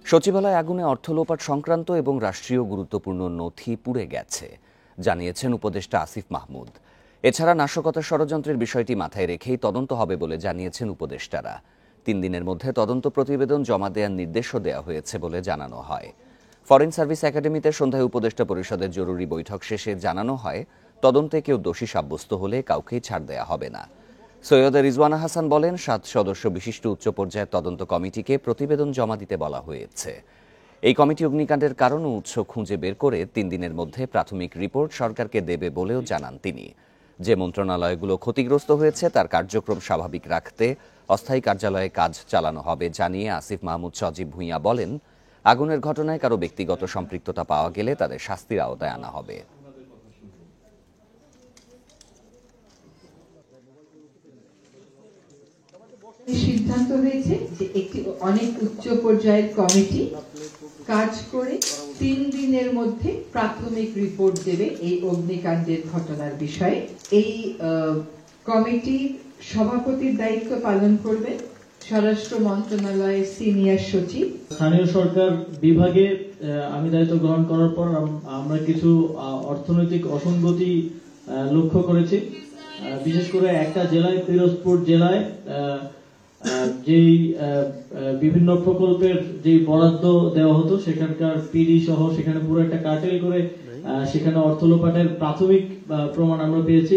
সচিবালয় আগুনে অর্থ লোপাট সংক্রান্ত এবং রাষ্ট্রীয় গুরুত্বপূর্ণ নথি পুড়ে গেছে জানিয়েছেন উপদেষ্টা আসিফ মাহমুদ। এছাড়া নাশকতার ষড়যন্ত্রের বিষয়টি মাথায় রেখেই তদন্ত হবে বলে জানিয়েছেন উপদেষ্টারা। 3 দিনের মধ্যে তদন্ত প্রতিবেদন জমা দেওয়ার নির্দেশও দেওয়া হয়েছে বলে জানানো হয়। ফরেন সার্ভিস একাডেমিতে সন্ধ্যায় উপদেষ্টা পরিষদের জরুরি বৈঠক শেষে জানানো হয়, তদন্তে কেউ দোষী সাব্যস্ত হলে কাউকেই ছাড় দেওয়া হবে না। সৈয়দ রিজওয়ানা হাসান বলেন, 7 সদস্য বিশিষ্ট উচ্চ পর্যায়ের তদন্ত কমিটিকে প্রতিবেদন জমা দিতে বলা হয়েছে। এই কমিটি অগ্নিকাণ্ডের কারণ ও উৎস খুঁজে বের করে 3 দিনের মধ্যে প্রাথমিক রিপোর্ট সরকারকে দেবে বলেও জানান তিনি। যে মন্ত্রণালয়গুলো ক্ষতিগ্রস্ত হয়েছে তার কার্যক্রম স্বাভাবিক রাখতে অস্থায়ী কার্যালয়ে কাজ চালানো হবে জানিয়ে আসিফ মাহমুদ সজীব ভূঁইয়া বলেন, আগুনের ঘটনায় কারো ব্যক্তিগত সম্পৃক্ততা পাওয়া গেলে তাদের শাস্তির আওতায় আনা হবে। সিদ্ধান্ত হয়েছে যে একটি অনেক উচ্চ পর্যায়ের কমিটি কাজ করে 3 দিনের মধ্যে প্রাথমিক রিপোর্ট দেবে এই অগ্নিকাণ্ডের ঘটনার বিষয়ে। এই কমিটির সভাপতির দায়িত্ব পালন করবে স্বরাষ্ট্র মন্ত্রণালয়ের সিনিয়র সচিব। স্থানীয় সরকার বিভাগে আমি দায়িত্ব গ্রহণ করার পর আমরা কিছু অর্থনৈতিক অসঙ্গতি লক্ষ্য করেছি। বিশেষ করে একটা জেলায়, পিরোজপুর জেলায় যেই বিভিন্ন প্রকল্পের যে বরাদ্দ দেওয়া হতো সেখানকার পিডি সহ সেখানে পুরো একটা কার্টেল করে সেখানে অর্থ লোপাটের প্রাথমিক প্রমাণ আমরা পেয়েছি।